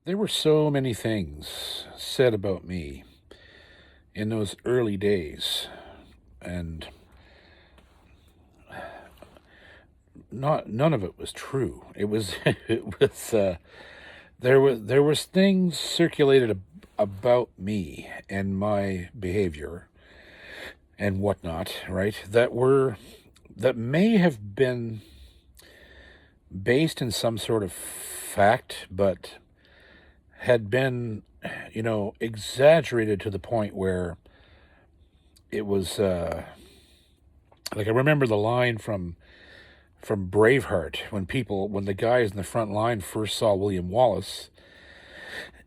There were so many things said about me in those early days, and not none of it was true. It was it was there was things circulated about me and my behavior and whatnot, right? That may have been based in some sort of fact, but had been, exaggerated to the point where it was like I remember the line from Braveheart when the guys in the front line first saw William Wallace,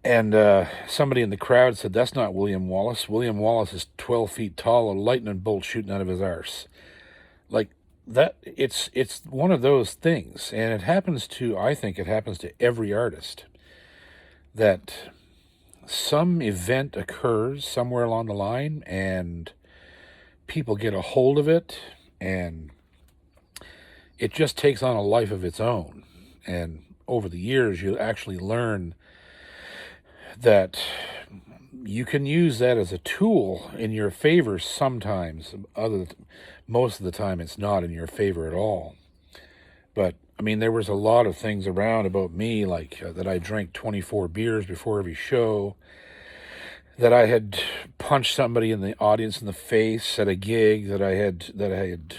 and somebody in the crowd said, "That's not William Wallace. William Wallace is 12 feet tall, a lightning bolt shooting out of his arse." Like that, it's one of those things, and I think it happens to every artist that some event occurs somewhere along the line and people get a hold of it, and it just takes on a life of its own. And over the years, you actually learn that you can use that as a tool in your favor sometimes. Most of the time, it's not in your favor at all. But I mean, there was a lot of things around about me, like that I drank 24 beers before every show, that I had punched somebody in the audience in the face at a gig, that I had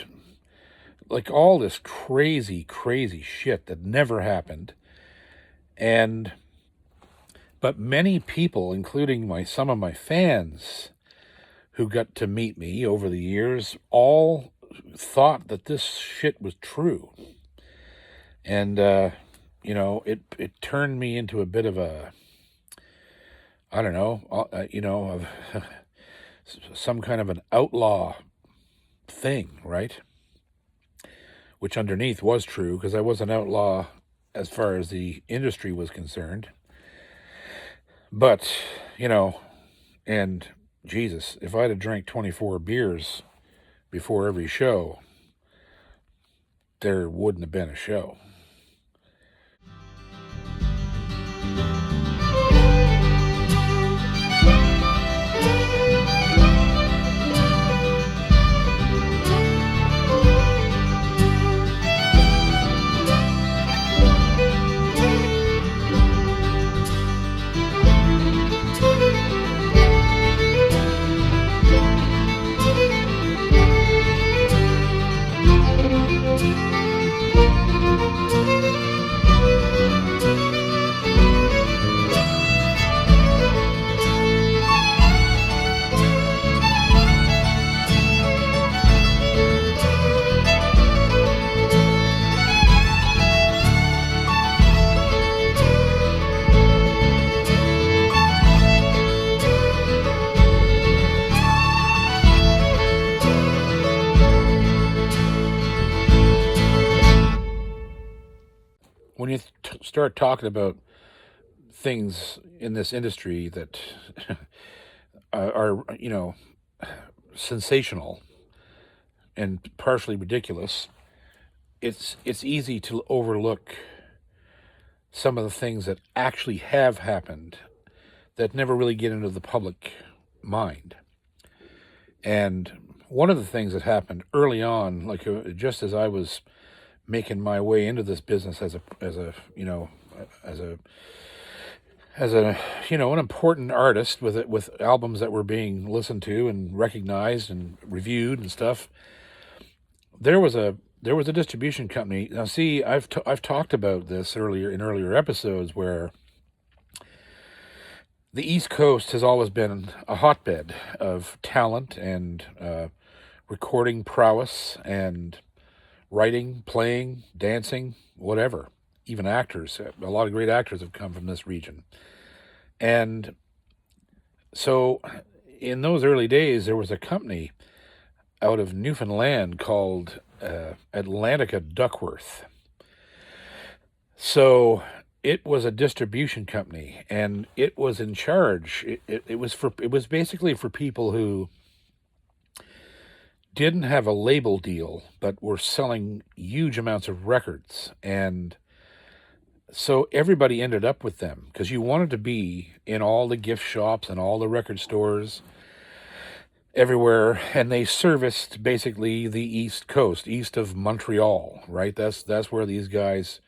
like all this crazy, crazy shit that never happened. And but many people, including some of my fans who got to meet me over the years, all thought that this shit was true. And it turned me into a bit of a, I don't know, of some kind of an outlaw thing, right? Which underneath was true, because I was an outlaw as far as the industry was concerned. But, and Jesus, if I'd have drank 24 beers before every show, there wouldn't have been a show. When you start talking about things in this industry that are, sensational and partially ridiculous, it's easy to overlook some of the things that actually have happened that never really get into the public mind. And one of the things that happened early on, like just as I was making my way into this business as a an important artist with albums that were being listened to and recognized and reviewed and stuff, there was a distribution company. Now, see, I've talked about this earlier episodes, where the East Coast has always been a hotbed of talent and recording prowess and writing, playing, dancing, whatever. Even actors. A lot of great actors have come from this region. And so in those early days, there was a company out of Newfoundland called Atlantica Duckworth. So it was a distribution company, and it was in charge. It was basically for people who didn't have a label deal but were selling huge amounts of records, and So everybody ended up with them because you wanted to be in all the gift shops and all the record stores everywhere, and they serviced basically the East Coast, east of Montreal, right? That's where these guys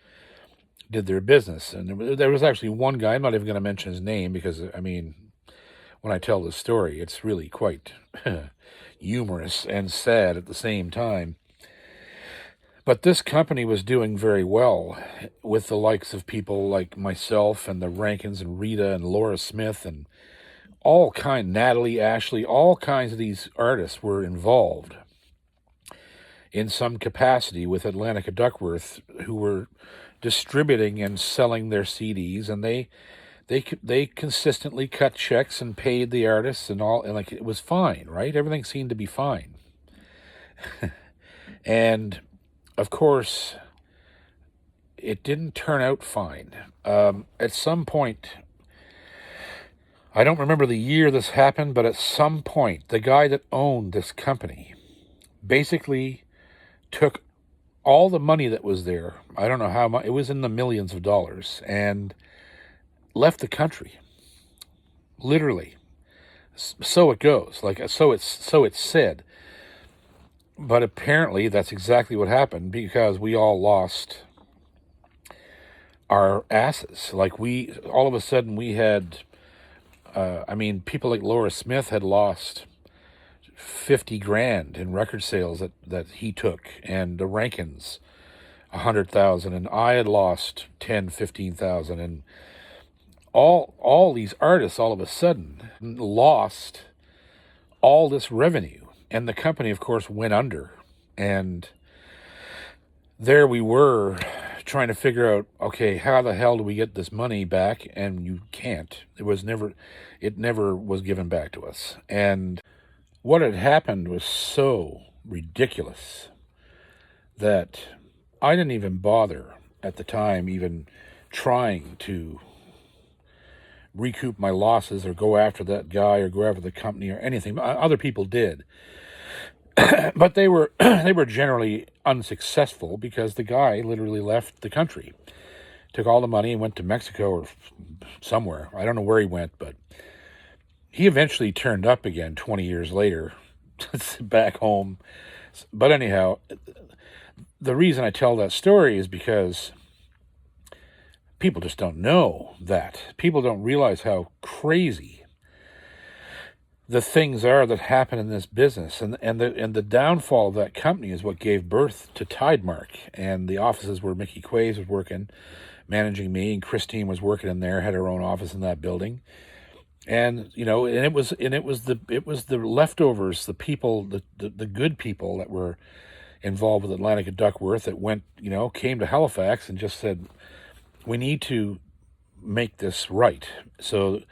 did their business. And there was actually one guy, I'm not even going to mention his name because, I mean, when I tell this story, it's really quite humorous and sad at the same time. But this company was doing very well with the likes of people like myself and the Rankins and Rita and Laura Smith and Natalie, Ashley, all kinds of these artists were involved in some capacity with Atlantica Duckworth, who were distributing and selling their CDs, and they consistently cut checks and paid the artists and all, and like it was fine, right? Everything seemed to be fine. And of course, it didn't turn out fine. At some point, I don't remember the year this happened, but at some point, the guy that owned this company basically took all the money that was there. I don't know how much, it was in the millions of dollars, and left the country. Literally. So it goes. So it's said. But apparently that's exactly what happened, because we all lost our asses. Like all of a sudden we had, people like Laura Smith had lost 50 grand in record sales that he took, and the Rankins 100,000, and I had lost 10-15,000, and all these artists all of a sudden lost all this revenue, and the company of course went under. And there we were trying to figure out, okay, how the hell do we get this money back? And you can't. It never was given back to us. And what had happened was so ridiculous that I didn't even bother at the time even trying to recoup my losses or go after that guy or go after the company or anything. Other people did. But they were generally unsuccessful, because the guy literally left the country, took all the money and went to Mexico or somewhere. I don't know where he went, but he eventually turned up again 20 years later back home. But anyhow, the reason I tell that story is because people just don't know that. People don't realize how crazy the things are that happen in this business, and the downfall of that company is what gave birth to Tidemark, and the offices where Mickey Quays was working, managing me, and Christine was working in there, had her own office in that building, and it was the leftovers, the people, the good people that were involved with Atlantica Duckworth that went, came to Halifax and just said, we need to make this right, so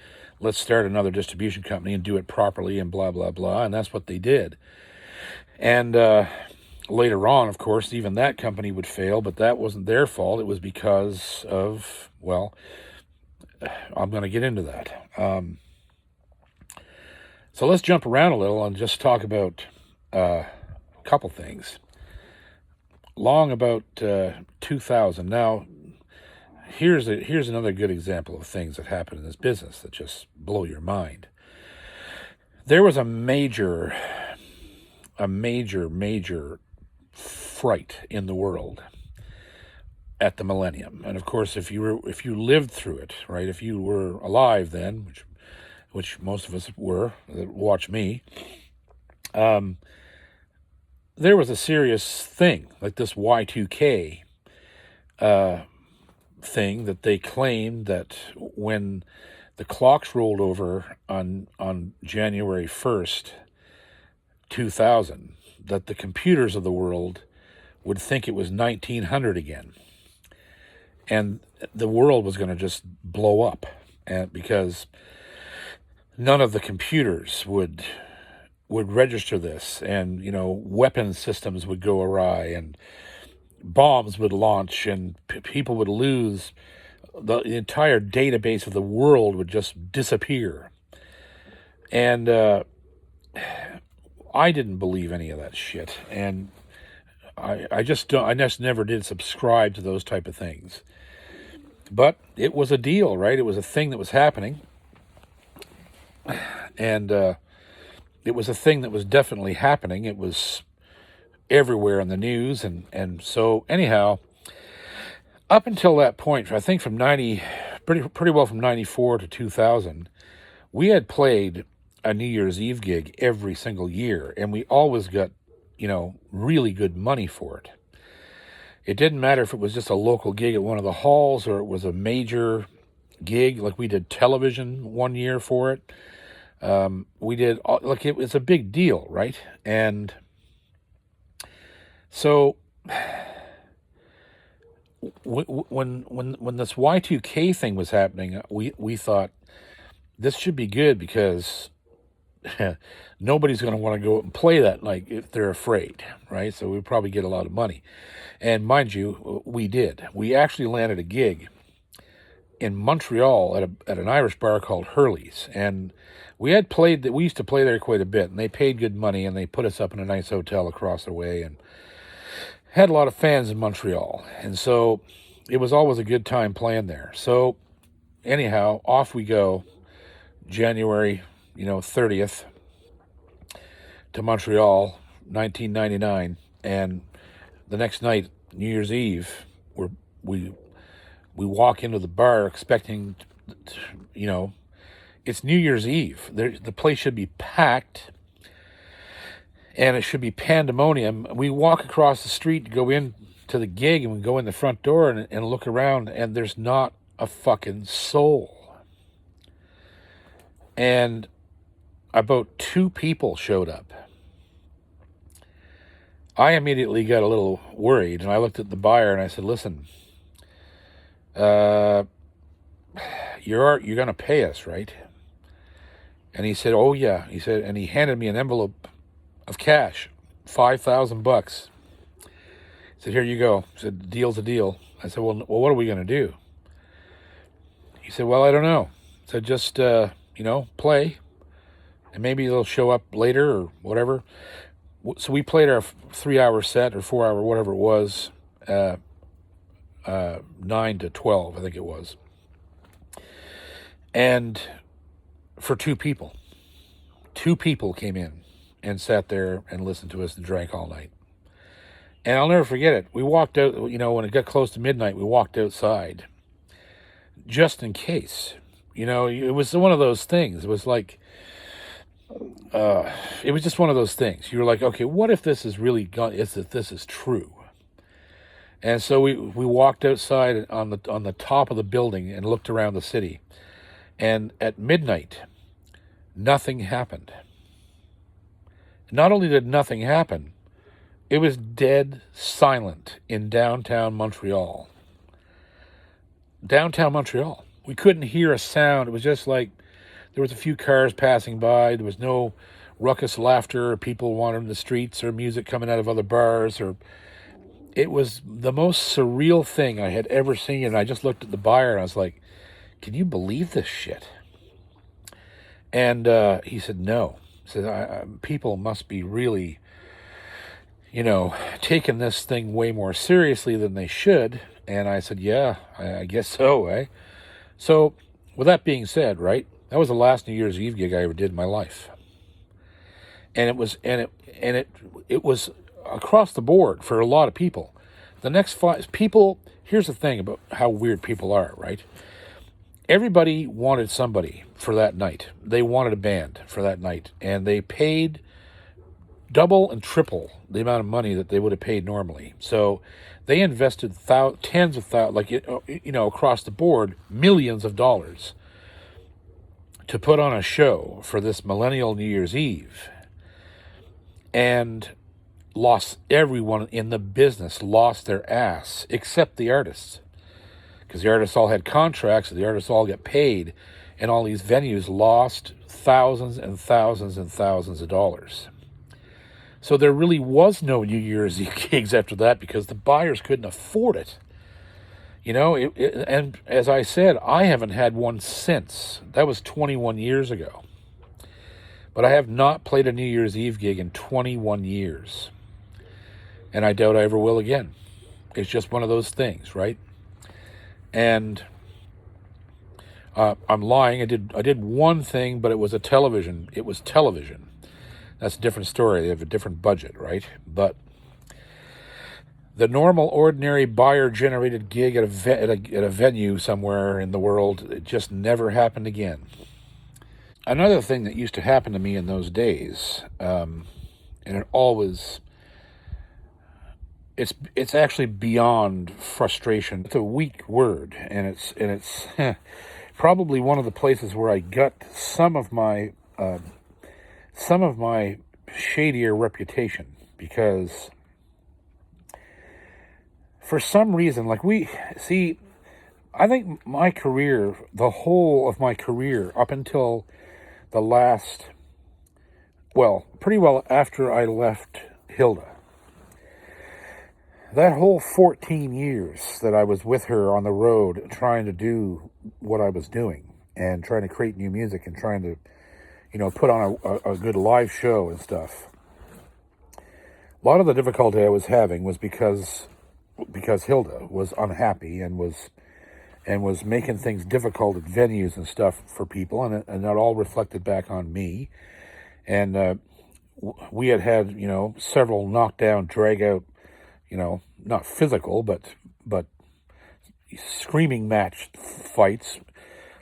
let's start another distribution company and do it properly and blah, blah, blah. And that's what they did. And later on, of course, even that company would fail, but that wasn't their fault. It was because of, well, I'm going to get into that. So let's jump around a little and just talk about a couple things. Long about 2000. Now, here's another good example of things that happen in this business that just blow your mind. There was a major fright in the world at the millennium, and of course, if you lived through it, right? If you were alive then, which most of us were that watch me, there was a serious thing like this Y2K thing that they claimed that when the clocks rolled over on January 1st, 2000, that the computers of the world would think it was 1900 again, and the world was going to just blow up, and because none of the computers would register this, and weapon systems would go awry, and bombs would launch, and people would lose. The entire database of the world would just disappear. And I didn't believe any of that shit. And I just never did subscribe to those type of things. But it was a deal, right? It was a thing that was happening. And it was a thing that was definitely happening. It was everywhere in the news. And so, anyhow, up until that point, I think from 90, pretty well from 94 to 2000, we had played a New Year's Eve gig every single year, and we always got, really good money for it. It didn't matter if it was just a local gig at one of the halls or it was a major gig, like we did television one year for it. We did, like, it was a big deal, right? And so when this Y2K thing was happening, we thought this should be good because nobody's going to want to go and play that night if they're afraid, right? So we'd probably get a lot of money. And mind you, we did. We actually landed a gig in Montreal at an Irish bar called Hurley's. And we used to play there quite a bit, and they paid good money, and they put us up in a nice hotel across the way, and had a lot of fans in Montreal. And so it was always a good time playing there. So anyhow, off we go, January 30th to Montreal, 1999, and the next night, New Year's Eve, we walk into the bar expecting, it's New Year's Eve. The place should be packed, and it should be pandemonium. We walk across the street to go in to the gig, and we go in the front door and look around, and there's not a fucking soul. And about 2 people showed up. I immediately got a little worried, and I looked at the buyer and I said, "Listen, you're going to pay us, right?" And he said, "Oh yeah." He said, and he handed me an envelope of cash, $5,000. He said, "Here you go." He said, "The deal's a deal." I said, well, what are we going to do?" He said, "Well, I don't know." I said, "Just play, and maybe they'll show up later or whatever." So we played our 3-hour set or 4-hour, whatever it was, 9 to 12, I think it was. And for 2 people. 2 people came in and sat there and listened to us and drank all night. And I'll never forget it. We walked out, when it got close to midnight, we walked outside just in case. It was one of those things. It was like, it was just one of those things. You were like, okay, what if this is really if this is true? And so we walked outside on the top of the building and looked around the city. And at midnight, nothing happened. Not only did nothing happen, it was dead silent in downtown Montreal. Downtown Montreal. We couldn't hear a sound. It was just like there was a few cars passing by. There was no ruckus laughter or people wandering the streets or music coming out of other bars. It was the most surreal thing I had ever seen. And I just looked at the buyer and I was like, "Can you believe this shit?" And he said, "No." He said, "People must be really, taking this thing way more seriously than they should." And I said, "Yeah, I guess so, eh?" So with that being said, right, that was the last New Year's Eve gig I ever did in my life. And it was across the board for a lot of people. The next 5 people, here's the thing about how weird people are, right? Everybody wanted somebody for that night. They wanted a band for that night, and they paid double and triple the amount of money that they would have paid normally. So they invested tens of thousands, across the board, millions of dollars to put on a show for this millennial New Year's Eve. And everyone in the business lost their ass, except the artists. Because the artists all had contracts, so the artists all get paid, and all these venues lost thousands and thousands and thousands of dollars. So there really was no New Year's Eve gigs after that because the buyers couldn't afford it. And as I said, I haven't had one since. That was 21 years ago. But I have not played a New Year's Eve gig in 21 years. And I doubt I ever will again. It's just one of those things, right? And I'm lying. I did one thing, but it was a television. It was television. That's a different story. They have a different budget, right? But the normal, ordinary buyer-generated gig at a venue somewhere in the world, it just never happened again. Another thing that used to happen to me in those days, and it always, it's actually beyond frustration. It's a weak word, and it's probably one of the places where I got some of my shadier reputation, because for some reason, like, I think my career, the whole of my career up until the last, well, pretty well after I left Hilda, that whole 14 years that I was with her on the road trying to do what I was doing and trying to create new music and trying to, put on a good live show and stuff. A lot of the difficulty I was having was because Hilda was unhappy and was making things difficult at venues and stuff for people, and that all reflected back on me. And we had several knockdown, drag out, not physical, but screaming match fights.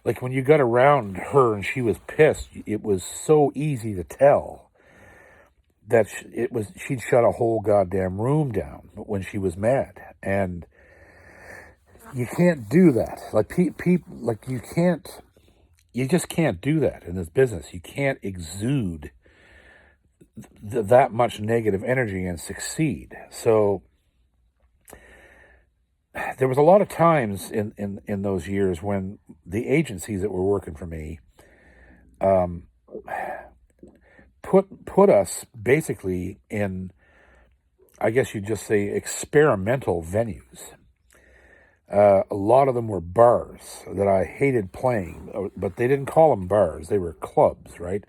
Like, when you got around her and she was pissed, it was so easy to tell that she'd shut a whole goddamn room down when she was mad. And you can't do that. Like, people, like, you just can't do that in this business. You can't exude that much negative energy and succeed. So there was a lot of times in those years when the agencies that were working for me put us basically in, I guess you'd just say, experimental venues. A lot of them were bars that I hated playing, but they didn't call them bars. They were clubs, right?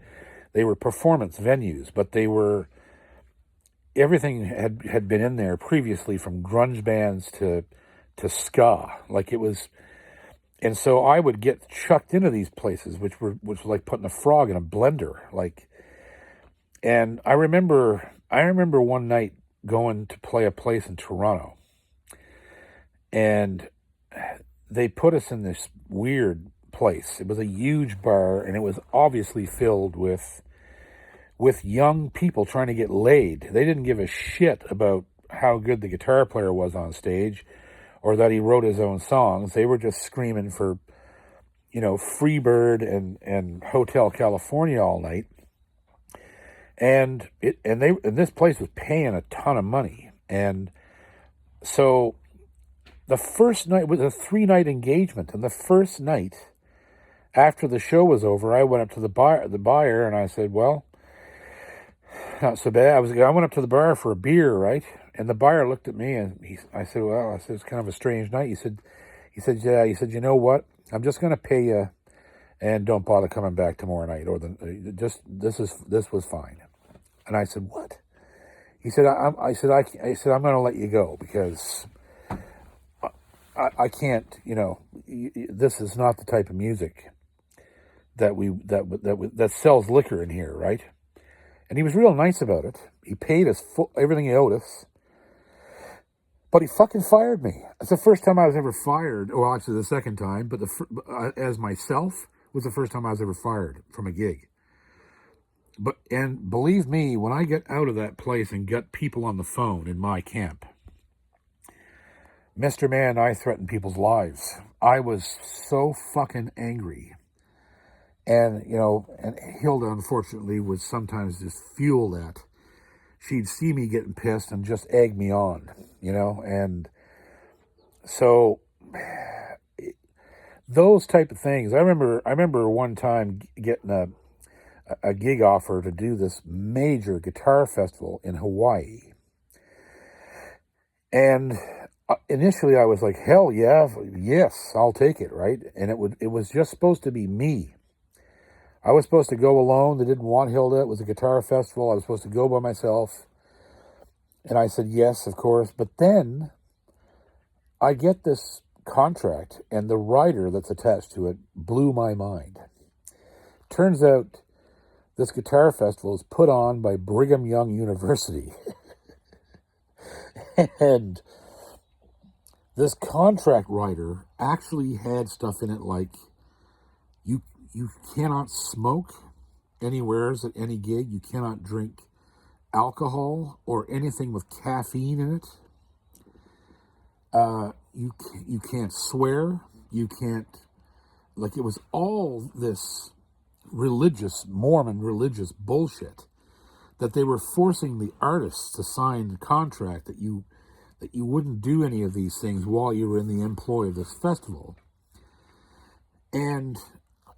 They were performance venues, but everything had been in there previously, from grunge bands to ska. Like, it was, and so I would get chucked into these places, which was like putting a frog in a blender. Like, and I remember one night going to play a place in Toronto, and they put us in this weird place. It was a huge bar, and it was obviously filled with young people trying to get laid. They didn't give a shit about how good the guitar player was on stage or that he wrote his own songs. They were just screaming for, Freebird and Hotel California all night. And this place was paying a ton of money. And so the first night was a 3-night engagement, and the first night after the show was over, I went up to the buyer, and I said, "Well, not so bad." I went up to the bar for a beer, right? And the buyer looked at me, and I said, "Well," I said, "it's kind of a strange night." He said, "Yeah." He said, "You know what? I'm just going to pay you, and don't bother coming back tomorrow night, or this was fine." And I said, "What?" He said, I said, "I'm going to let you go because I can't. This is not the type of music that sells liquor in here, right?" And he was real nice about it. He paid us everything he owed us. But he fucking fired me. It's the first time I was ever fired. Well, actually the second time, but as myself was the first time I was ever fired from a gig. And believe me, when I get out of that place and get people on the phone in my camp, Mr. Man, I threatened people's lives. I was so fucking angry. And, and Hilda, unfortunately, would sometimes just fuel that. She'd see me getting pissed and just egg me on, and so those type of things. I remember one time getting a gig offer to do this major guitar festival in Hawaii. And initially I was like, hell yeah, yes, I'll take it, right? And it was just supposed to be me. I was supposed to go alone. They didn't want Hilda. It was a guitar festival. I was supposed to go by myself. And I said, yes, of course. But then I get this contract, and the rider that's attached to it blew my mind. Turns out this guitar festival is put on by Brigham Young University. And this contract rider actually had stuff in it like you cannot smoke anywheres at any gig. You cannot drink alcohol or anything with caffeine in it. You can't swear. You can't, like, it was all this Mormon religious bullshit that they were forcing the artists to sign the contract that you wouldn't do any of these things while you were in the employ of this festival. And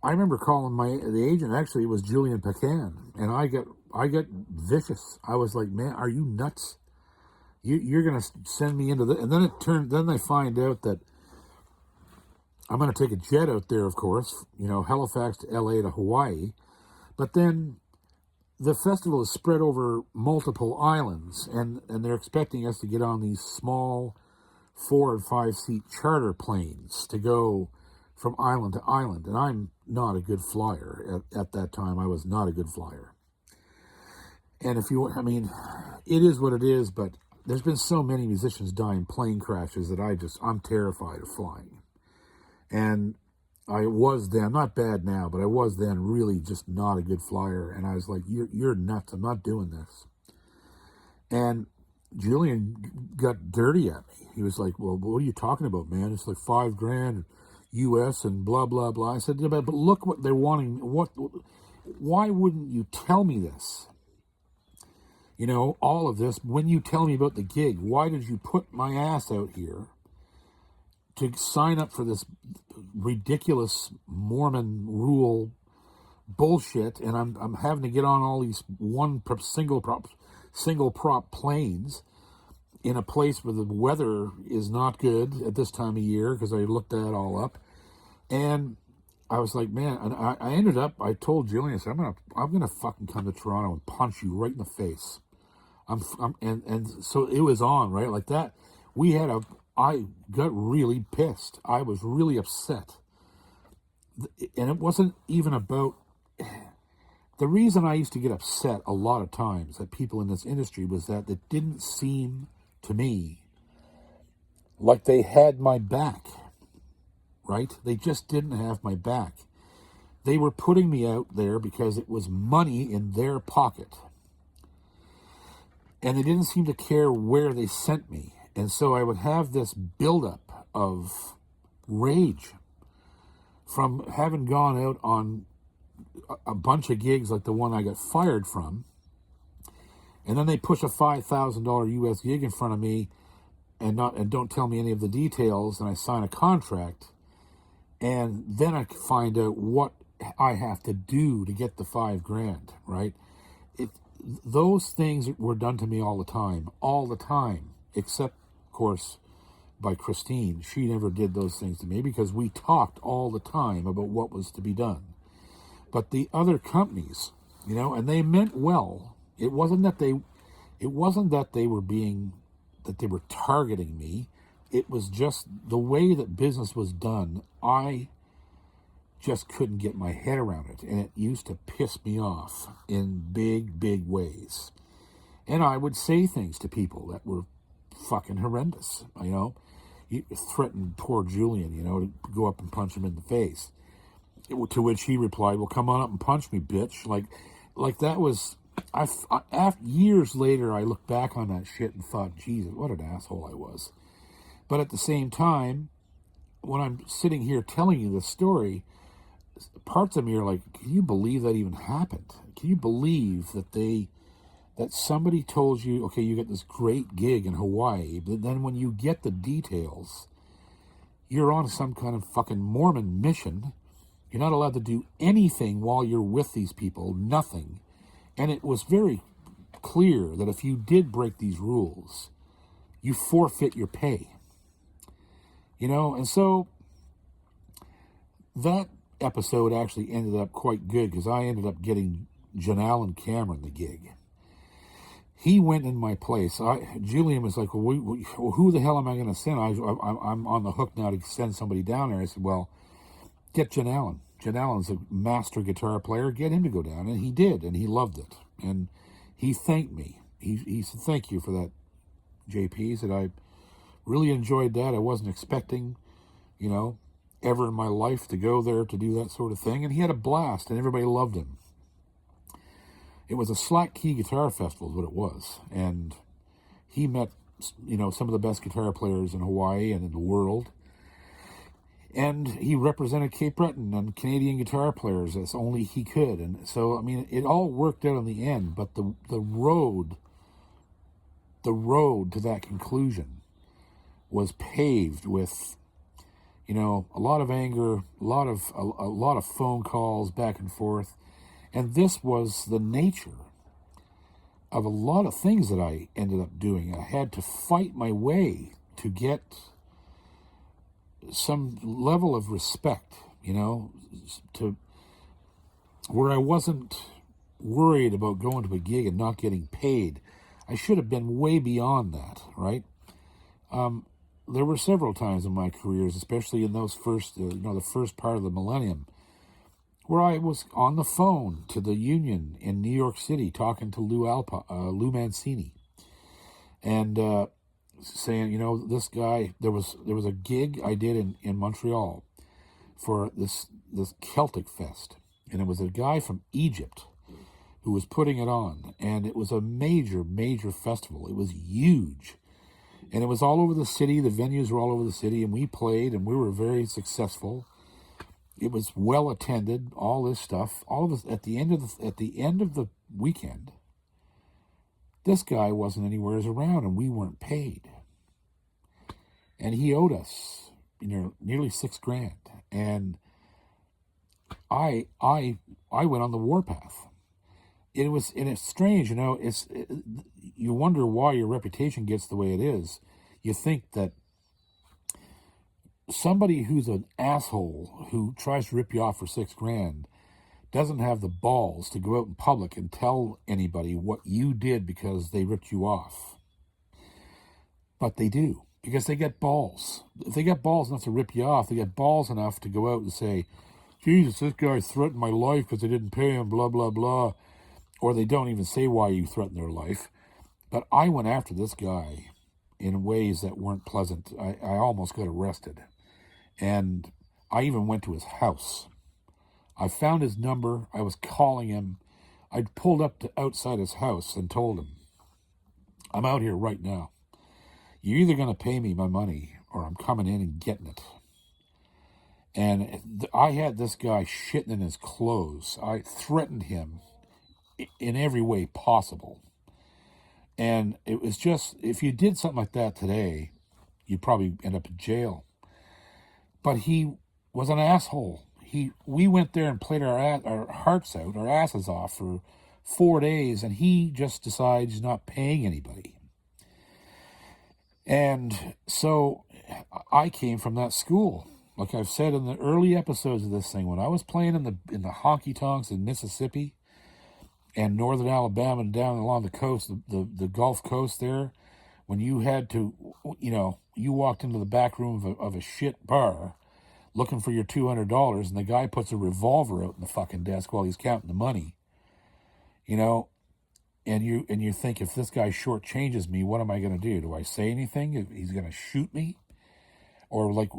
I remember calling the agent. Actually, it was Julian Pecan, and I got vicious. I was like, "Man, are you nuts? You're gonna send me into the?" And then I find out that I'm gonna take a jet out there, of course, Halifax to LA to Hawaii, but then the festival is spread over multiple islands, and they're expecting us to get on these small 4 and 5 seat charter planes to go from island to island. And I'm not a good flyer. At that time, I was not a good flyer. And it is what it is, but there's been so many musicians die in plane crashes that I'm terrified of flying. And I was then, not bad now, but I was then really just not a good flyer. And I was like, you're nuts. I'm not doing this. And Julian got dirty at me. He was like, well, what are you talking about, man? It's like $5,000 US and blah, blah, blah. I said, yeah, but look what they're wanting. Why wouldn't you tell me this? All of this, when you tell me about the gig, why did you put my ass out here to sign up for this ridiculous Mormon rule bullshit? And I'm having to get on all these single prop planes in a place where the weather is not good at this time of year, because I looked that all up. And I was like, man, and I told Julian, I said, I'm gonna fucking come to Toronto and punch you right in the face. And so it was on, right? Like that. I got really pissed. I was really upset. And it wasn't even about, the reason I used to get upset a lot of times at people in this industry was that it didn't seem to me like they had my back, right? They just didn't have my back. They were putting me out there because it was money in their pocket. And they didn't seem to care where they sent me. And so I would have this buildup of rage from having gone out on a bunch of gigs like the one I got fired from. And then they push a $5,000 US gig in front of me and don't tell me any of the details, and I sign a contract. And then I find out what I have to do to get the $5,000, right? Those things were done to me all the time, except, of course, by Christine. She never did those things to me because we talked all the time about what was to be done. But the other companies, and they meant well. It wasn't that they were targeting me. It was just the way that business was done. I just couldn't get my head around it, and it used to piss me off in big, big ways. And I would say things to people that were fucking horrendous. You threatened poor Julian, to go up and punch him in the face. To which he replied, "Well, come on up and punch me, bitch." Like that was. After years later, I look back on that shit and thought, Jesus, what an asshole I was. But at the same time, when I'm sitting here telling you this story, parts of me are like, can you believe that even happened? Can you believe that somebody told you, okay, you get this great gig in Hawaii, but then when you get the details, you're on some kind of fucking Mormon mission. You're not allowed to do anything while you're with these people, nothing. And it was very clear that if you did break these rules, you forfeit your pay. And so that episode actually ended up quite good because I ended up getting Janelle and Cameron the gig. He went in my place. Julian was like, well, who the hell am I going to send? I'm on the hook now to send somebody down there. I said, well, get Jen Allen. Jen Allen's a master guitar player. Get him to go down. And he did, and he loved it. And he thanked me. He said, thank you for that, JP. He said, I really enjoyed that. I wasn't expecting, ever in my life to go there to do that sort of thing. And he had a blast, and everybody loved him. It was a slack key guitar festival is what it was. And he met, some of the best guitar players in Hawaii and in the world. And he represented Cape Breton and Canadian guitar players as only he could. And so, it all worked out in the end. But the road to that conclusion was paved with, a lot of anger, a lot of phone calls back and forth. And this was the nature of a lot of things that I ended up doing. I had to fight my way to get some level of respect, to where I wasn't worried about going to a gig and not getting paid. I should have been way beyond that, right? There were several times in my careers, especially in those first, the first part of the millennium, where I was on the phone to the union in New York City talking to Lou Mancini, and saying, this guy, there was a gig I did in Montreal for this Celtic Fest, and it was a guy from Egypt who was putting it on, and it was a major festival. It was huge, and it was all over the city. The venues were all over the city, and we played, and we were very successful. It was well attended, all this stuff. All of this at the end of the weekend, this guy wasn't anywhere around, and we weren't paid. And he owed us, nearly $6,000. And I went on the warpath. It's strange, you wonder why your reputation gets the way it is. You think that somebody who's an asshole who tries to rip you off for $6,000 doesn't have the balls to go out in public and tell anybody what you did because they ripped you off. But they do, because they get balls. If they get balls enough to rip you off, they get balls enough to go out and say, Jesus, this guy threatened my life because I didn't pay him, blah, blah, blah. Or they don't even say why you threatened their life. But I went after this guy in ways that weren't pleasant. I almost got arrested. And I even went to his house. I found his number. I was calling him. I pulled up to outside his house and told him, I'm out here right now. You're either going to pay me my money or I'm coming in and getting it. And I had this guy shitting in his clothes. I threatened him in every way possible. And it was just, if you did something like that today, you'd probably end up in jail. But he was an asshole. We went there and played our hearts out, our asses off for 4 days, and he just decides he's not paying anybody. And so I came from that school. Like I've said in the early episodes of this thing, when I was playing in the honky tonks in Mississippi and northern Alabama and down along the coast, the Gulf Coast there, when you had to, you walked into the back room of a shit bar looking for your $200, and the guy puts a revolver out in the fucking desk while he's counting the money, and you think, if this guy shortchanges me, what am I going to do? Do I say anything? He's going to shoot me? Or like,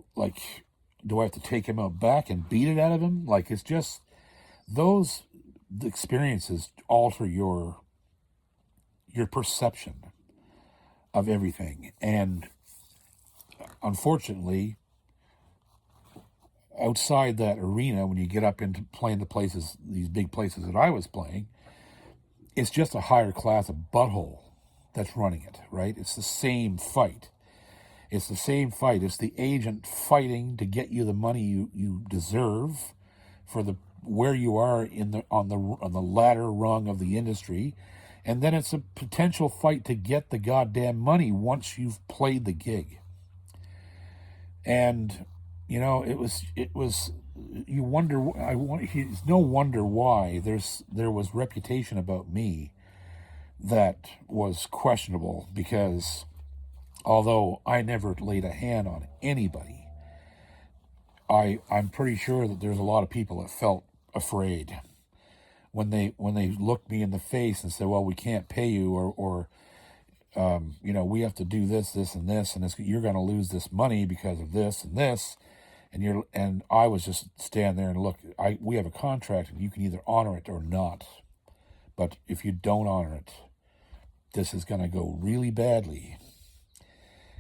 do I have to take him out back and beat it out of him? Like, it's just, those experiences alter your perception of everything. And unfortunately, outside that arena, when you get up into playing these big places that I was playing, it's just a higher class of butthole that's running it, right? It's the same fight. It's the same fight. It's the agent fighting to get you the money you deserve for where you are on the ladder rung of the industry, and then it's a potential fight to get the goddamn money once you've played the gig. And it was. You wonder. It's no wonder why there was reputation about me that was questionable, because although I never laid a hand on anybody, I'm pretty sure that there's a lot of people that felt afraid when they looked me in the face and said, "Well, we can't pay you," or we have to do this, this, and this, and you're going to lose this money because of this and this, and I was just stand there and look. We have a contract, and you can either honor it or not. But if you don't honor it, this is going to go really badly.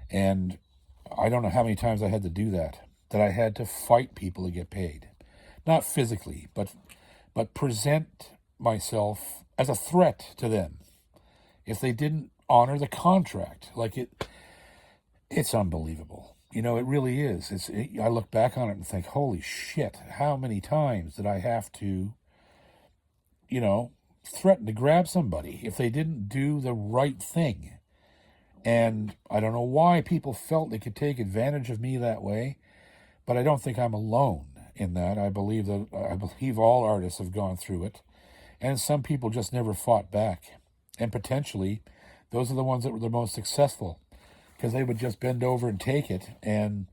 And I don't know how many times I had to do that I had to fight people to get paid. Not physically, but present myself as a threat to them if they didn't honor the contract. It's unbelievable. It really is. I look back on it and think, holy shit, how many times did I have to, threaten to grab somebody if they didn't do the right thing? And I don't know why people felt they could take advantage of me that way, but I don't think I'm alone in that. I believe all artists have gone through it, and some people just never fought back. And potentially, those are the ones that were the most successful, because they would just bend over and take it and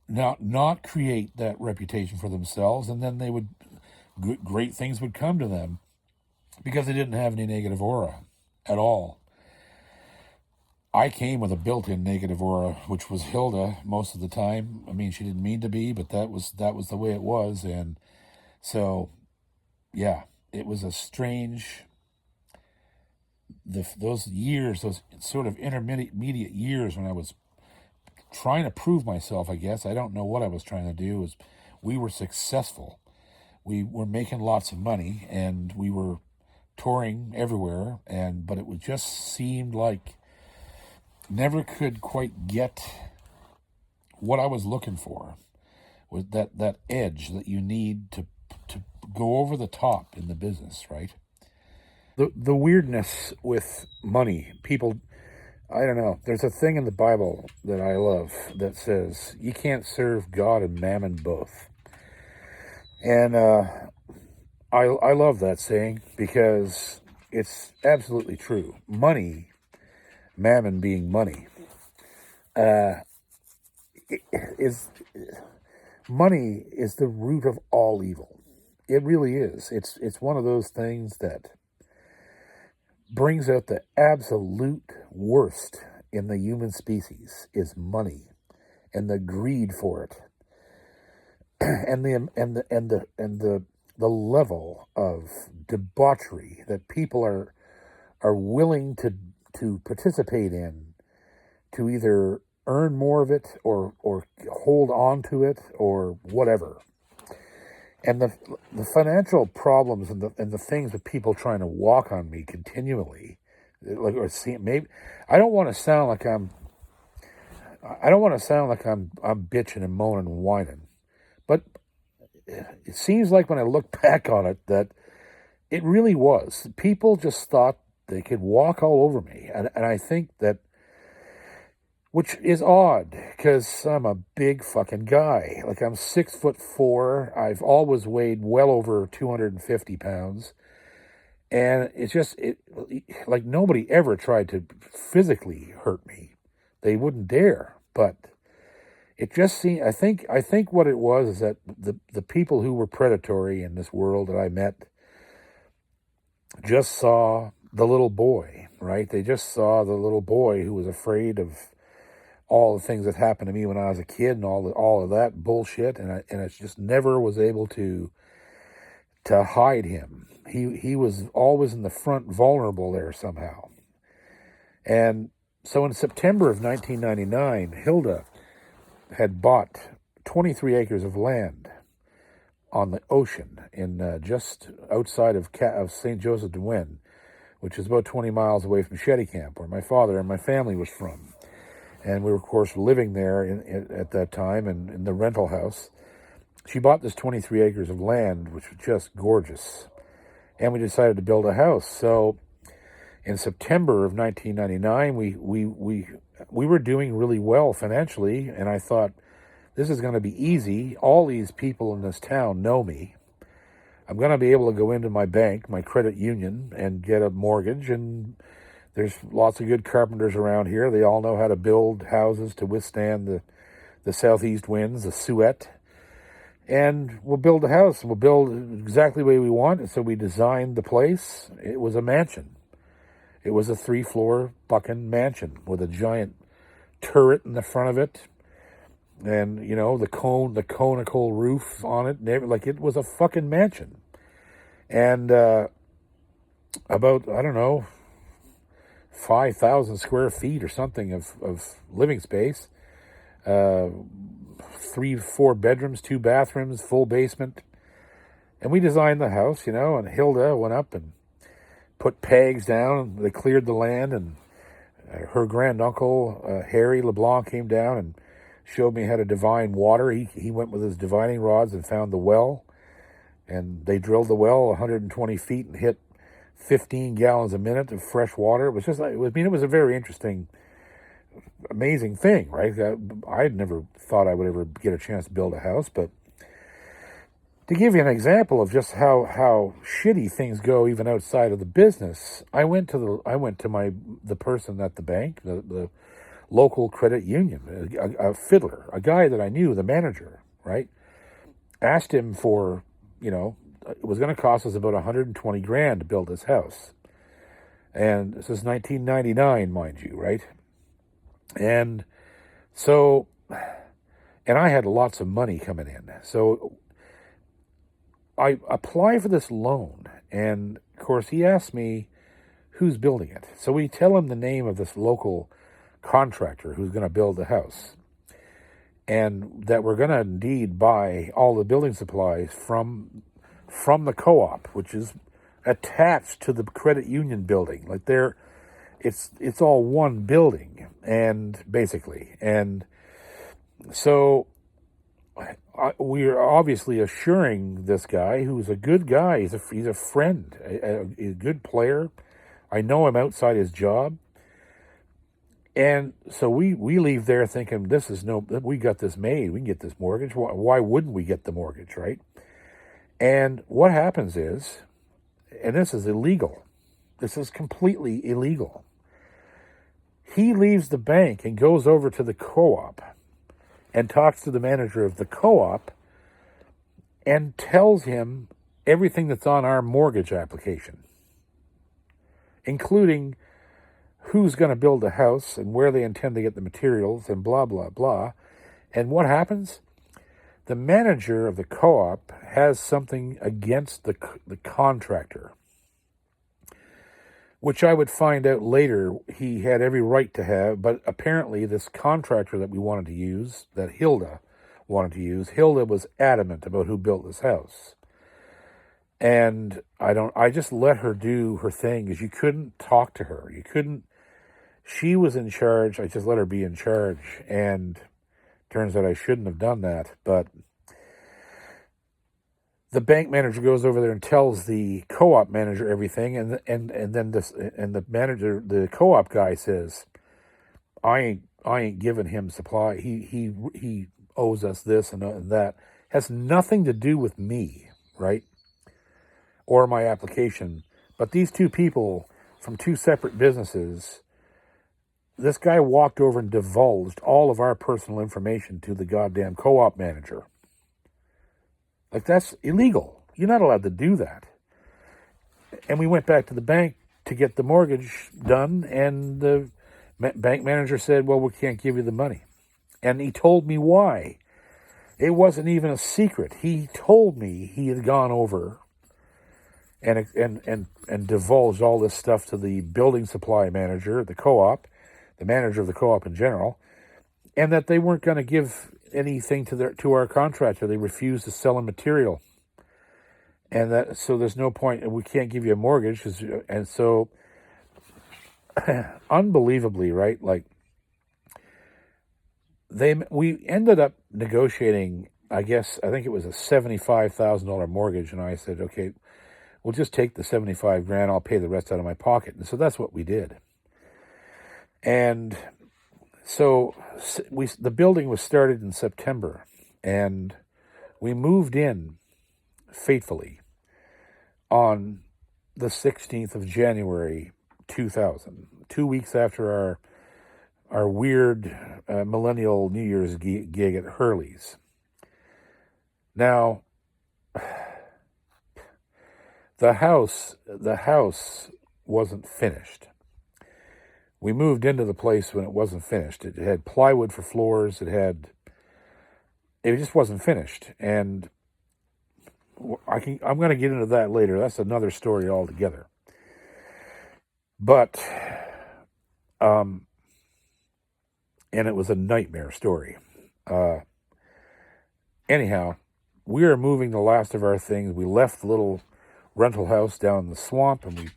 not create that reputation for themselves, and then great things would come to them because they didn't have any negative aura at all. I came with a built-in negative aura, which was Hilda most of the time. I mean, she didn't mean to be, but that was the way it was. And so, yeah, it was a strange, those years, those sort of intermediate years when I was trying to prove myself, I guess. I don't know what I was trying to do. We were successful. We were making lots of money, and we were touring everywhere, but it just seemed like never could quite get what I was looking for, with that edge that you need to go over the top in the business, right? The weirdness with money, people, I don't know. There's a thing in the Bible that I love that says you can't serve God and mammon both. And I love that saying because it's absolutely true. Mammon being money, money is the root of all evil. It really is. It's one of those things that brings out the absolute worst in the human species is money, and the greed for it, and the level of debauchery that people are willing to participate in, to either earn more of it or hold on to it or whatever. And the financial problems and the things that people trying to walk on me continually, maybe I don't want to sound like I'm bitching and moaning and whining, but it seems like when I look back on it that it really was. People just thought they could walk all over me, and I think that, which is odd, because I'm a big fucking guy. Like, I'm 6'4". I've always weighed well over 250 pounds. And it's just, like, nobody ever tried to physically hurt me. They wouldn't dare. But it just seemed, I think what it was is that the people who were predatory in this world that I met just saw the little boy, right? They just saw the little boy who was afraid of all the things that happened to me when I was a kid and all of that bullshit, and I just never was able to hide him. He was always in the front, vulnerable there somehow. And so in September of 1999, Hilda had bought 23 acres of land on the ocean in just outside of St. Joseph de Win, which is about 20 miles away from Shetty Camp, where my father and my family was from. And we were, of course, living there at that time in the rental house. She bought this 23 acres of land, which was just gorgeous. And we decided to build a house. So in September of 1999, we were doing really well financially. And I thought, this is going to be easy. All these people in this town know me. I'm going to be able to go into my bank, my credit union, and get a mortgage. And there's lots of good carpenters around here. They all know how to build houses to withstand the southeast winds, the Suet. And we'll build a house. We'll build exactly the way we want. And so we designed the place. It was a mansion. It was a 3-floor fucking mansion with a giant turret in the front of it. And, you know, the conical roof on it. Like, it was a fucking mansion. And about, I don't know, 5,000 square feet or something of living space. 3-4 bedrooms, 2 bathrooms, full basement. And we designed the house, you know, and Hilda went up and put pegs down. They cleared the land, and her granduncle, Harry LeBlanc, came down and showed me how to divine water. He went with his divining rods and found the well, and they drilled the well 120 feet and hit 15 gallons a minute of fresh water. It was just like, it was a very interesting, amazing thing, right? I had never thought I would ever get a chance to build a house, but to give you an example of just how shitty things go even outside of the business, I went to the person at the bank, the local credit union, a fiddler, a guy that I knew, the manager, right? Asked him for, you know, it was going to cost us about 120 grand to build this house. And this is 1999, mind you, right? And so, and I had lots of money coming in. So I apply for this loan, and of course he asked me who's building it. So we tell him the name of this local contractor who's going to build the house, and that we're going to indeed buy all the building supplies from the co-op, which is attached to the credit union building. Like it's all one building, and basically, and so we are obviously assuring this guy, who's a good guy. He's a friend, a good player. I know him outside his job. And so we leave there thinking, we got this made. We can get this mortgage. Why wouldn't we get the mortgage, right? And what happens is, and this is illegal. This is completely illegal. He leaves the bank and goes over to the co-op and talks to the manager of the co-op and tells him everything that's on our mortgage application, including who's going to build the house and where they intend to get the materials and blah, blah, blah. And what happens? The manager of the co-op has something against the contractor, which I would find out later he had every right to have. But apparently this contractor that we wanted to use, that Hilda wanted to use, Hilda was adamant about who built this house. And I just let her do her thing, because you couldn't talk to her. She was in charge. I just let her be in charge. And turns out I shouldn't have done that. But the bank manager goes over there and tells the co-op manager everything, and then the co-op guy says, I ain't giving him supply. He owes us this and that. Has nothing to do with me, right? Or my application. But these two people from two separate businesses, this guy walked over and divulged all of our personal information to the goddamn co-op manager. Like, that's illegal. You're not allowed to do that. And we went back to the bank to get the mortgage done, and the bank manager said, well, we can't give you the money. And he told me why. It wasn't even a secret. He told me he had gone over and divulged all this stuff to the building supply manager, the co-op, the manager of the co-op in general, and that they weren't going to give anything to our contractor. They refused to sell him material, and so there's no point, and we can't give you a mortgage. And so, unbelievably, right? Like, we ended up negotiating. I think it was a $75,000 mortgage, and I said, okay, we'll just take the 75 grand. I'll pay the rest out of my pocket. And so that's what we did. And so the building was started in September, and we moved in faithfully on the 16th of January, 2000, 2 weeks after our weird millennial New Year's gig at Hurley's. Now, the house wasn't finished. We moved into the place when it wasn't finished. It had plywood for floors. It just wasn't finished. And I'm going to get into that later. That's another story altogether. But, and it was a nightmare story. Anyhow, we were moving the last of our things. We left the little rental house down in the swamp, and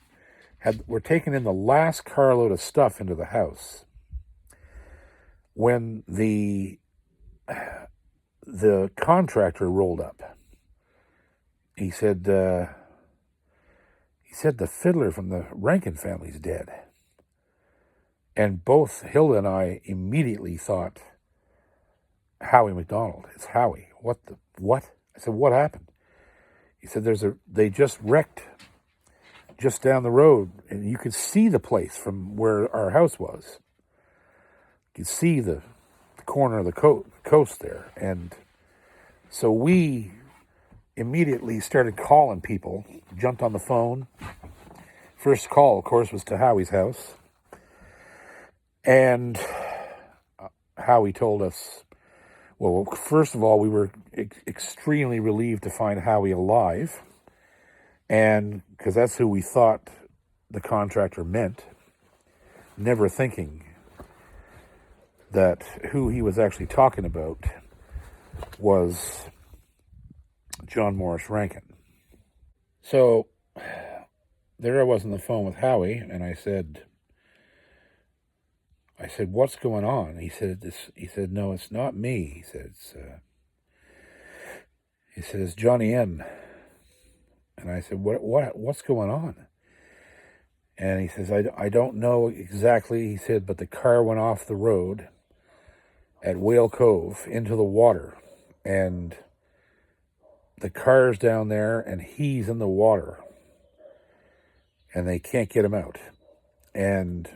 we're taking in the last carload of stuff into the house when the contractor rolled up. He said the fiddler from the Rankin family's dead. And both Hilda and I immediately thought, Howie McDonald. It's Howie. What? I said, what happened? He said, they just wrecked just down the road, and you could see the place from where our house was. You could see the corner of the coast there. And so we immediately started calling people, jumped on the phone. First call, of course, was to Howie's house. And Howie told us, well, first of all, we were extremely relieved to find Howie alive. And because that's who we thought the contractor meant, never thinking that who he was actually talking about was John Morris Rankin. So there I was on the phone with Howie, and I said, what's going on? He said, no, it's not me. He said, it's Johnny M. And I said, what's going on? And he says, I don't know exactly. He said, but the car went off the road at Whale Cove into the water. And the car's down there, and he's in the water. And they can't get him out. And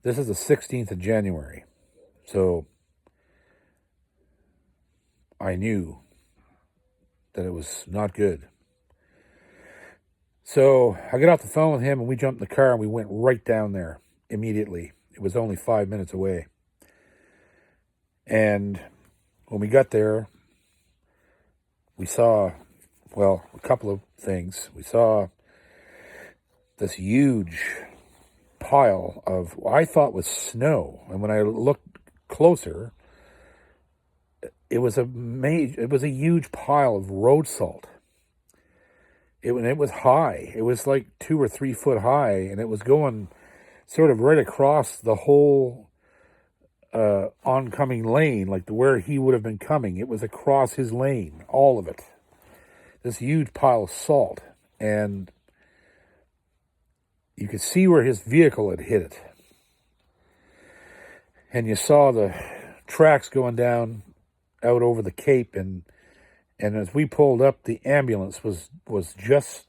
this is the 16th of January. So I knew that it was not good. So I got off the phone with him, and we jumped in the car, and we went right down there immediately. It was only 5 minutes away. And when we got there, we saw, well, a couple of things. We saw this huge pile of what I thought was snow. And when I looked closer, it was a huge pile of road salt. It was high. It was like 2 or 3 foot high, and it was going sort of right across the whole oncoming lane, like where he would have been coming. It was across his lane, all of it. This huge pile of salt, and you could see where his vehicle had hit it. And you saw the tracks going down out over the Cape, and as we pulled up, the ambulance was just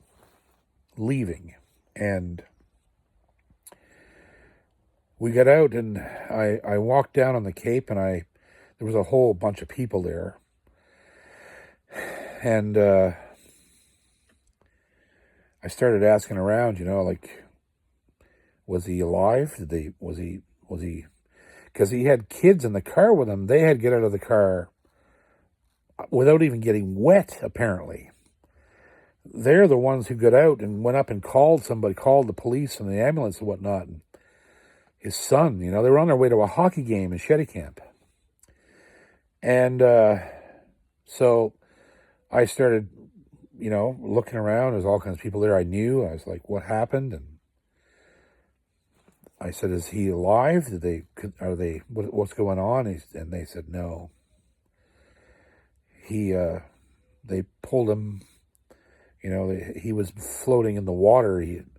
leaving. And we got out, and I walked down on the Cape, and there was a whole bunch of people there. And I started asking around, like, was he alive? Was he, because he had kids in the car with him. They had to get out of the car without even getting wet, apparently. They're the ones who got out and went up and called the police and the ambulance and whatnot. And his son, they were on their way to a hockey game in Shetty Camp. And so I started, looking around. There's all kinds of people there I knew. I was like, what happened? And I said, is he alive? What's going on? And they said, no. They pulled him, he was floating in the water. He had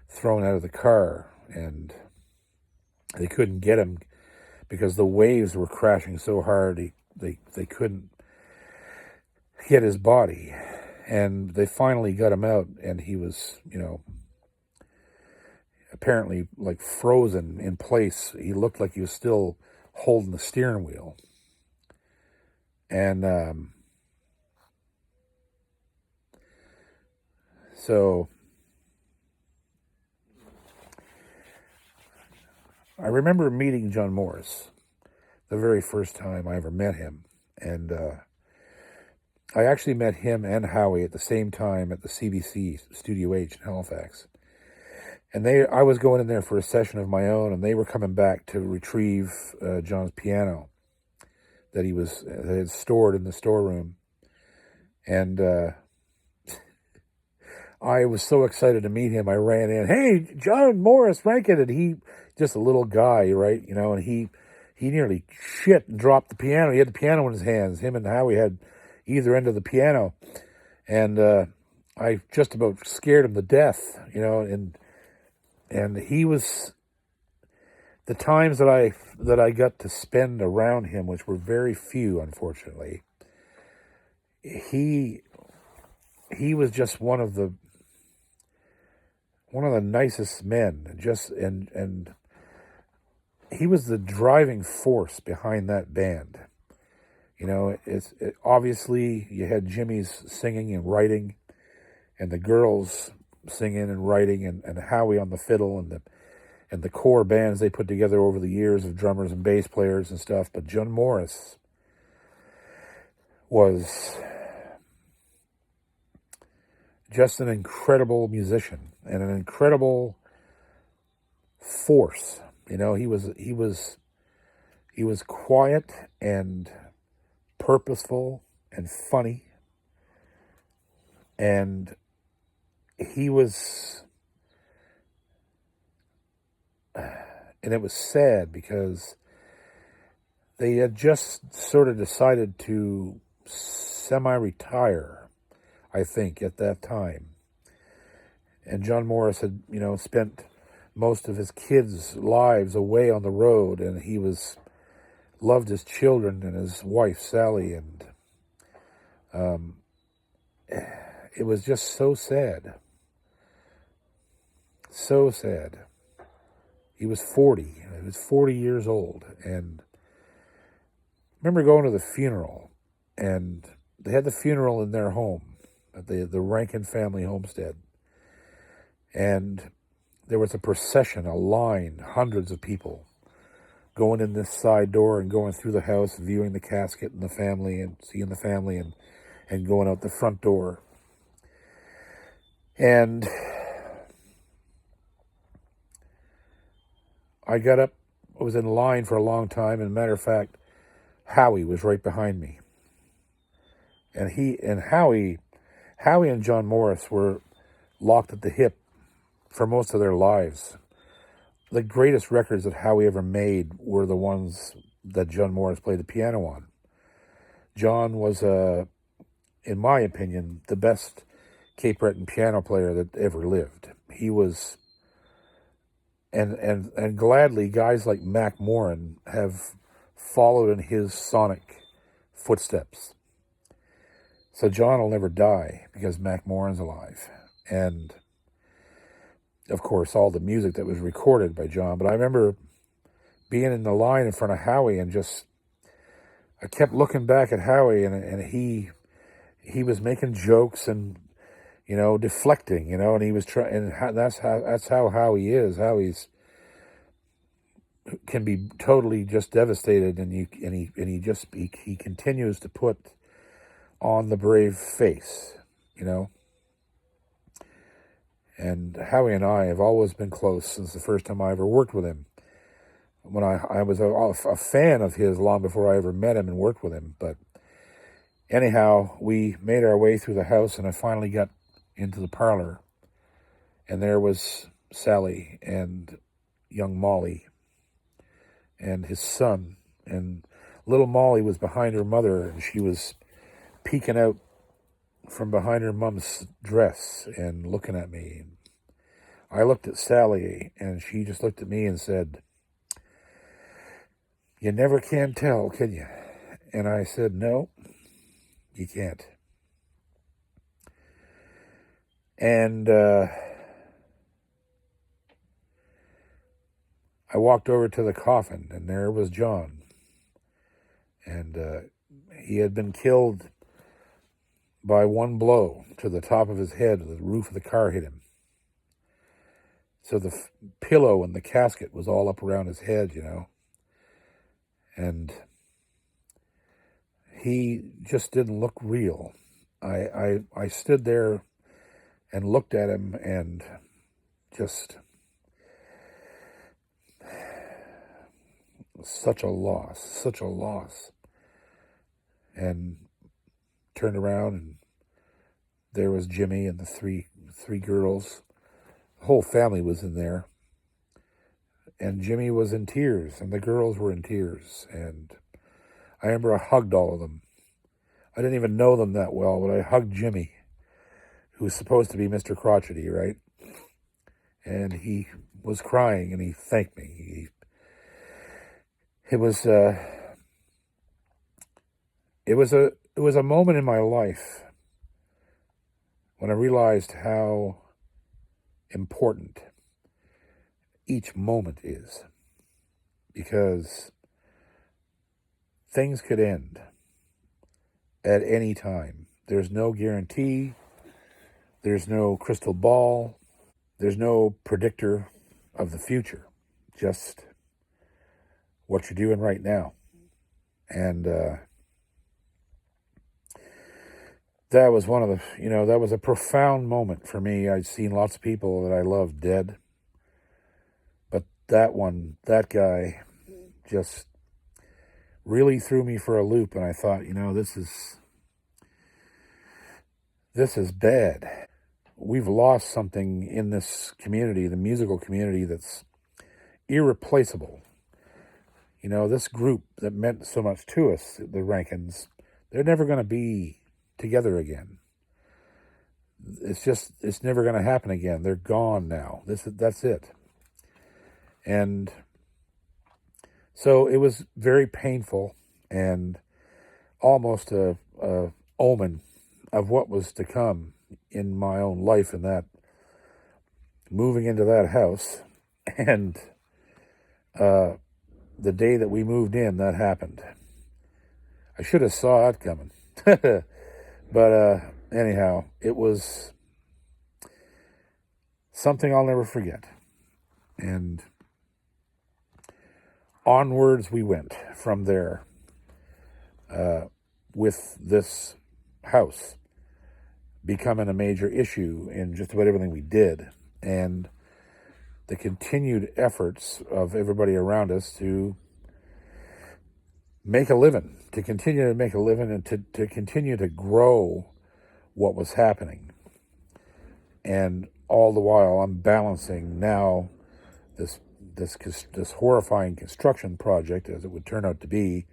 thrown out of the car, and they couldn't get him because the waves were crashing so hard. They couldn't get his body. And they finally got him out, and he was, apparently like frozen in place. He looked like he was still holding the steering wheel. And so I remember meeting John Morris the very first time I ever met him. And I actually met him and Howie at the same time at the CBC Studio H in Halifax. And I was going in there for a session of my own, and they were coming back to retrieve John's piano that he had stored in the storeroom. And I was so excited to meet him. I ran in, "Hey, John Morris Rankin," and he, just a little guy, right? And he nearly shit and dropped the piano. He had the piano in his hands. Him and Howie had either end of the piano, and I just about scared him to death, and he was, the times that I got to spend around him, which were very few, unfortunately, he was just one of the nicest men, and he was the driving force behind that band. Obviously you had Jimmy's singing and writing, and the girls singing and writing, and Howie on the fiddle, and the core bands they put together over the years of drummers and bass players and stuff. But John Morris was just an incredible musician and an incredible force. He was quiet and purposeful and funny, and he was, and it was sad because they had just sort of decided to semi-retire, I think, at that time. And John Morris had, spent most of his kids' lives away on the road, and he loved his children and his wife, Sally, and it was just so sad. So sad. He was 40. He was 40 years old, and I remember going to the funeral, and they had the funeral in their home, at the Rankin family homestead. And there was a procession, a line, hundreds of people going in this side door and going through the house, viewing the casket and the family and seeing the family, and going out the front door. And I got up, I was in line for a long time, and matter of fact, Howie was right behind me. And Howie and John Morris were locked at the hip for most of their lives. The greatest records that Howie ever made were the ones that John Morris played the piano on. John was, in my opinion, the best Cape Breton piano player that ever lived. He was, and gladly, guys like Mac Moran have followed in his sonic footsteps. So John will never die because Mac Moran's alive. And of course, all the music that was recorded by John. But I remember being in the line in front of Howie, and I kept looking back at Howie, and he was making jokes and, deflecting, and he was trying, and that's how Howie is. Howie's can be totally just devastated, and he continues to put on the brave face, And Howie and I have always been close since the first time I ever worked with him. When I was a fan of his long before I ever met him and worked with him. But anyhow, we made our way through the house, and I finally got into the parlor. And there was Sally and young Molly and his son. And little Molly was behind her mother, and she was peeking out from behind her mom's dress and looking at me. I looked at Sally, and she just looked at me and said, "You never can tell, can you?" And I said, "No, you can't." And I walked over to the coffin, and there was John. And he had been killed by one blow to the top of his head. The roof of the car hit him. So the pillow and the casket was all up around his head, And he just didn't look real. I stood there and looked at him and just... such a loss. And turned around, and there was Jimmy and the three girls. The whole family was in there. And Jimmy was in tears, and the girls were in tears. And I remember I hugged all of them. I didn't even know them that well, but I hugged Jimmy, who was supposed to be Mr. Crotchety, right? And he was crying, and he thanked me. It was a moment in my life when I realized how important each moment is, because things could end at any time. There's no guarantee. There's no crystal ball. There's no predictor of the future. Just what you're doing right now. And that was one of the, that was a profound moment for me. I'd seen lots of people that I loved dead. But that guy just really threw me for a loop. And I thought, this is bad. We've lost something in this community, the musical community, that's irreplaceable. This group that meant so much to us, the Rankins, they're never going to be together again. It's never going to happen again. They're gone now. That's it. And so it was very painful and almost a omen of what was to come in my own life, and that moving into that house. And the day that we moved in, that happened. I should have saw it coming. But anyhow, it was something I'll never forget. And onwards we went from there with this house becoming a major issue in just about everything we did. And the continued efforts of everybody around us to make a living, to continue to make a living, and to continue to grow what was happening. And all the while, I'm balancing now this horrifying construction project, as it would turn out to be,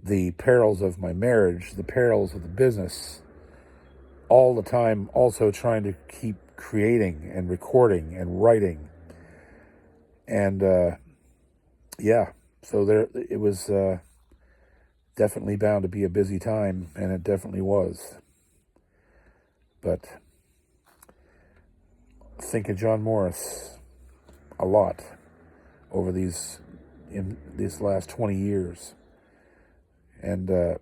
the perils of my marriage, the perils of the business, all the time also trying to keep creating and recording and writing. And so it was definitely bound to be a busy time, and it definitely was. But think of John Morris a lot over in these last 20 years. And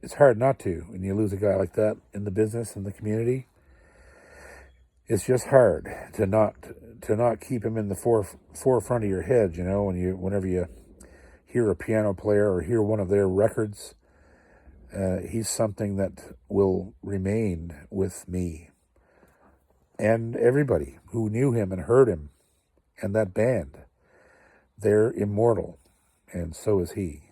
it's hard not to when you lose a guy like that in the business and the community. It's just hard to not keep him in the forefront of your head, whenever you hear a piano player or hear one of their records. He's something that will remain with me and everybody who knew him and heard him and that band. They're immortal, and so is he.